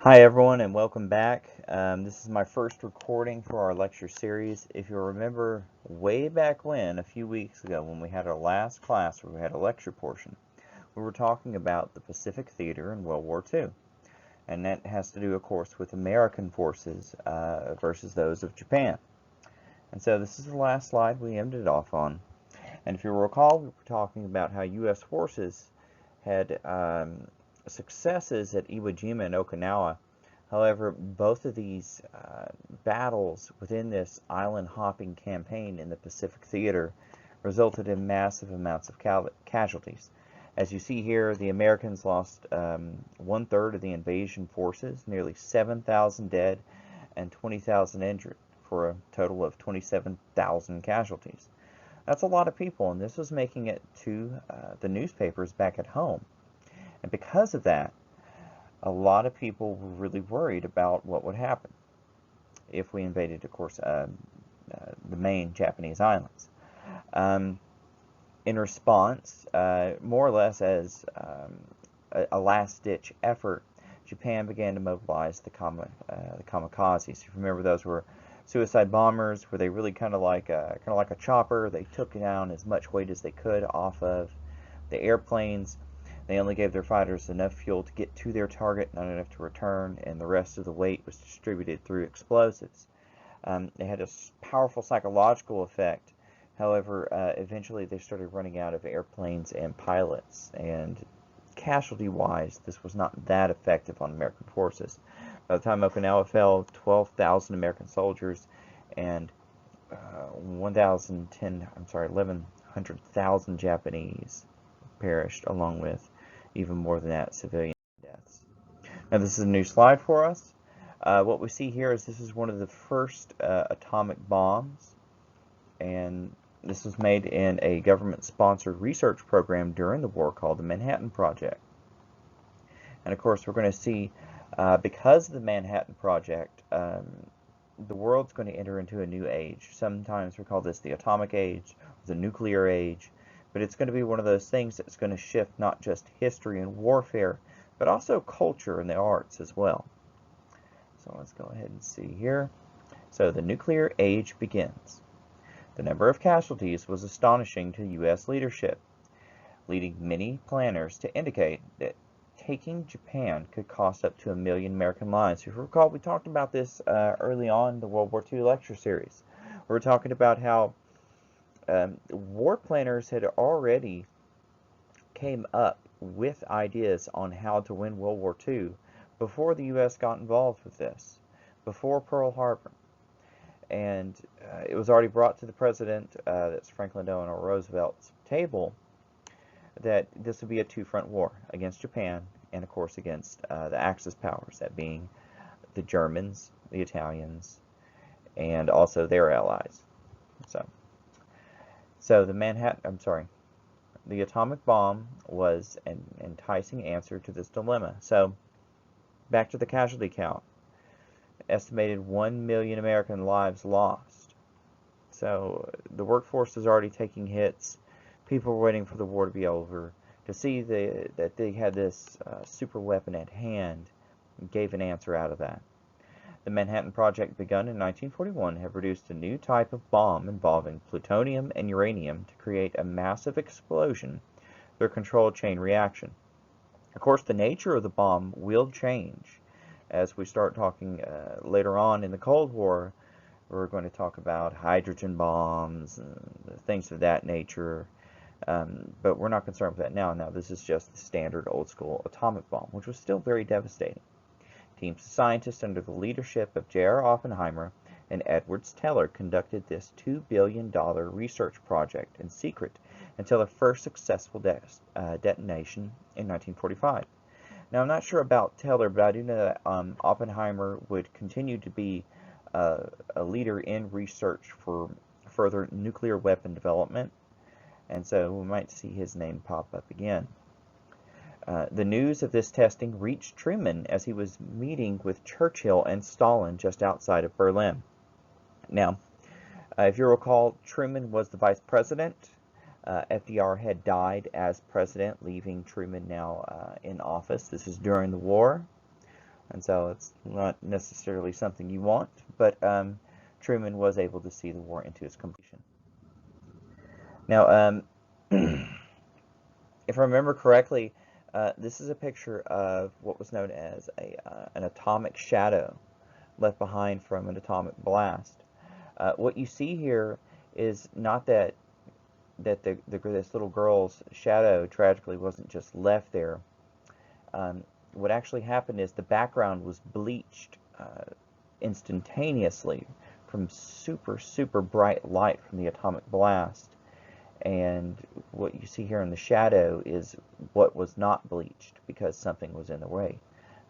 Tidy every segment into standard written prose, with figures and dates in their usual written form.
Hi everyone and welcome back. This is my first recording for our lecture series. If you remember way back when, a few weeks ago when we had our last class where we had a lecture portion, we were talking about the Pacific Theater in World War II. And that has to do, of course, with American forces versus those of Japan. And so this is the last slide we ended off on. And if you recall, we were talking about how U.S. forces had successes at Iwo Jima and Okinawa. However, both of these battles within this island-hopping campaign in the Pacific Theater resulted in massive amounts of casualties. As you see here, the Americans lost 1/3 of the invasion forces, nearly 7,000 dead and 20,000 injured, for a total of 27,000 casualties. That's a lot of people, and this was making it to the newspapers back at home. And because of that, a lot of people were really worried about what would happen if we invaded, of course, the main Japanese islands. In response, more or less as a last-ditch effort, Japan began to mobilize the kamikazes. If you remember, those were suicide bombers, where they really kind of like a chopper. They took down as much weight as they could off of the airplanes. They only gave their fighters enough fuel to get to their target, not enough to return, and the rest of the weight was distributed through explosives. They had a powerful psychological effect. However, eventually they started running out of airplanes and pilots, and casualty-wise, this was not that effective on American forces. By the time Okinawa fell, 12,000 American soldiers and 1,100,000 Japanese perished, along with even more than that, civilian deaths. Now this is a new slide for us. What we see here is this is one of the first atomic bombs, and this was made in a government-sponsored research program during the war called the Manhattan Project. And of course, we're going to see, because of the Manhattan Project, the world's going to enter into a new age. Sometimes we call this the atomic age, the nuclear age. But it's going to be one of those things that's going to shift not just history and warfare, but also culture and the arts as well. So let's go ahead and see here. So the nuclear age begins. The number of casualties was astonishing to U.S. leadership, leading many planners to indicate that taking Japan could cost up to 1 million American lives. If you recall, we talked about this early on in the World War II lecture series. We were talking about how war planners had already came up with ideas on how to win World War II before the U.S. got involved with this, before Pearl Harbor. And it was already brought to the president, that's Franklin Delano Roosevelt's table, that this would be a two-front war against Japan and, of course, against the Axis powers, that being the Germans, the Italians, and also their allies. So the atomic bomb was an enticing answer to this dilemma. So back to the casualty count. Estimated 1 million American lives lost. So the workforce is already taking hits. People were waiting for the war to be over. To see that they had this super weapon at hand gave an answer out of that. The Manhattan Project, begun in 1941, had produced a new type of bomb involving plutonium and uranium to create a massive explosion through a controlled chain reaction. Of course, the nature of the bomb will change. As we start talking later on in the Cold War, we're going to talk about hydrogen bombs and things of that nature. But we're not concerned with that now. Now, this is just the standard old-school atomic bomb, which was still very devastating. Teams of scientists under the leadership of J.R. Oppenheimer and Edward Teller conducted this $2 billion research project in secret until the first successful detonation in 1945. Now, I'm not sure about Teller, but I do know that Oppenheimer would continue to be a leader in research for further nuclear weapon development, and so we might see his name pop up again. The news of this testing reached Truman as he was meeting with Churchill and Stalin just outside of Berlin. Now, if you recall, Truman was the vice president. FDR had died as president, leaving Truman now in office. This is during the war. And so it's not necessarily something you want, but Truman was able to see the war into its completion. Now, if I remember correctly, this is a picture of what was known as an atomic shadow left behind from an atomic blast. What you see here is not that this little girl's shadow tragically wasn't just left there. What actually happened is the background was bleached instantaneously from super bright light from the atomic blast. And what you see here in the shadow is what was not bleached because something was in the way.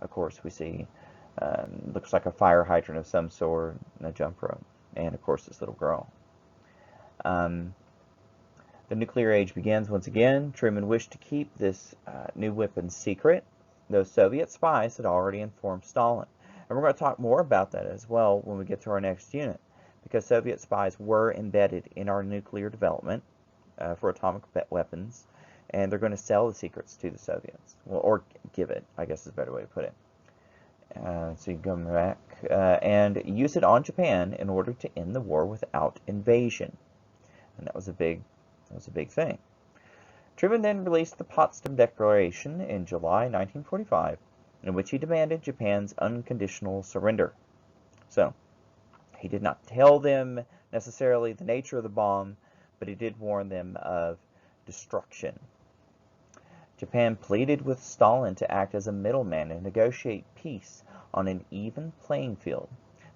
Of course, we see looks like a fire hydrant of some sort and a jump rope, and of course this little girl. The nuclear age begins once again. Truman wished to keep this new weapon secret. Those Soviet spies had already informed Stalin. And we're going to talk more about that as well when we get to our next unit, because Soviet spies were embedded in our nuclear development for atomic weapons, and they're going to sell the secrets to the Soviets. Well, or give it, I guess is a better way to put it. So you come back and use it on Japan in order to end the war without invasion. And that was a big thing. Truman then released the Potsdam Declaration in July 1945, in which he demanded Japan's unconditional surrender. So, he did not tell them necessarily the nature of the bomb, but he did warn them of destruction. Japan pleaded with Stalin to act as a middleman and negotiate peace on an even playing field,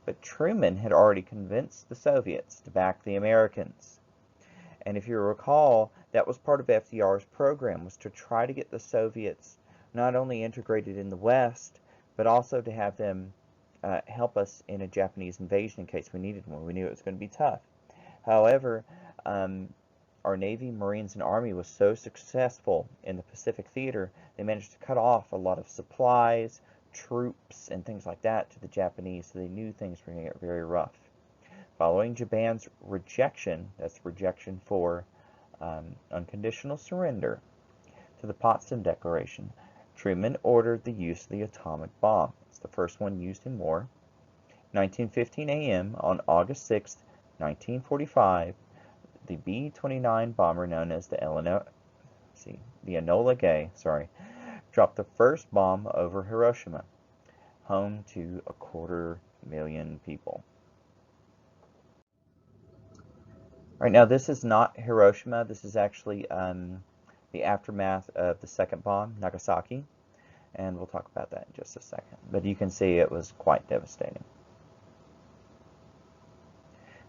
but Truman had already convinced the Soviets to back the Americans. And if you recall, that was part of FDR's program, was to try to get the Soviets not only integrated in the West, but also to have them help us in a Japanese invasion in case we needed one. We knew it was going to be tough. However, our Navy, Marines, and Army was so successful in the Pacific theater, they managed to cut off a lot of supplies, troops, and things like that to the Japanese, so they knew things were going to get very rough. Following Japan's rejection, that's rejection for unconditional surrender, to the Potsdam Declaration, Truman ordered the use of the atomic bomb. It's the first one used in war. 19:15 a.m. on August 6, 1945, the B-29 bomber known as the Enola Gay, dropped the first bomb over Hiroshima, home to 250,000 people. Right now, this is not Hiroshima. This is actually the aftermath of the second bomb, Nagasaki, and we'll talk about that in just a second. But you can see it was quite devastating.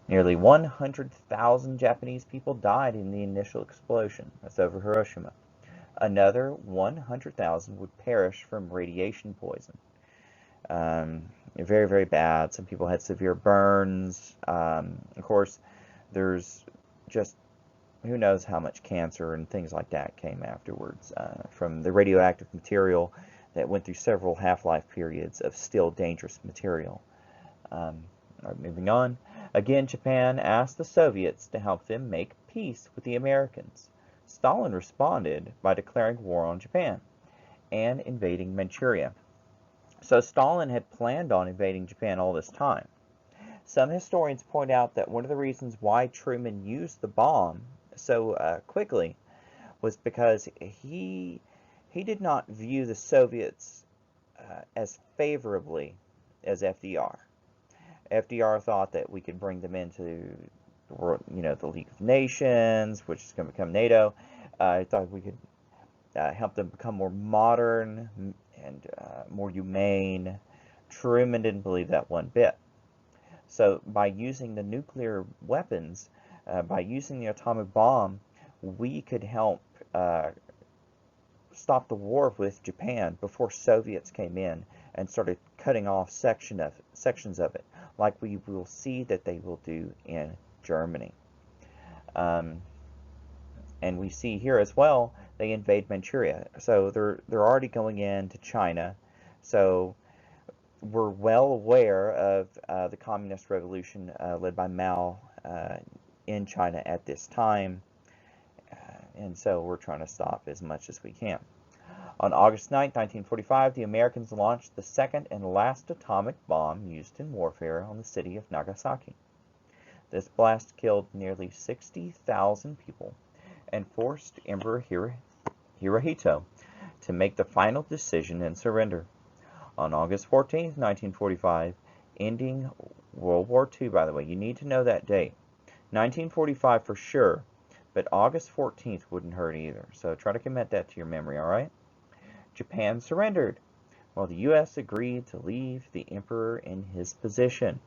Nearly 100,000 Japanese people died in the initial explosion. That's over Hiroshima. Another 100,000 would perish from radiation poison. Very bad. Some people had severe burns. Of course, there's just who knows how much cancer and things like that came afterwards from the radioactive material that went through several half-life periods of still dangerous material. Moving on. Again, Japan asked the Soviets to help them make peace with the Americans. Stalin responded by declaring war on Japan and invading Manchuria. So Stalin had planned on invading Japan all this time. Some historians point out that one of the reasons why Truman used the bomb so quickly was because he did not view the Soviets as favorably as FDR. FDR thought that we could bring them into the League of Nations, which is going to become NATO. He thought we could help them become more modern and more humane. Truman didn't believe that one bit. So by using the nuclear weapons, by using the atomic bomb, we could help stop the war with Japan before Soviets came in and started cutting off sections of it, like we will see that they will do in Germany. And we see here as well, they invade Manchuria. So they're already going into China. So we're well aware of the communist revolution led by Mao in China at this time. And so we're trying to stop as much as we can. On August 9, 1945, the Americans launched the second and last atomic bomb used in warfare on the city of Nagasaki. This blast killed nearly 60,000 people and forced Emperor Hirohito to make the final decision and surrender. On August 14, 1945, ending World War II, by the way, you need to know that date. 1945 for sure, but August 14th wouldn't hurt either, so try to commit that to your memory, alright? Japan surrendered, while the U.S. agreed to leave the emperor in his position.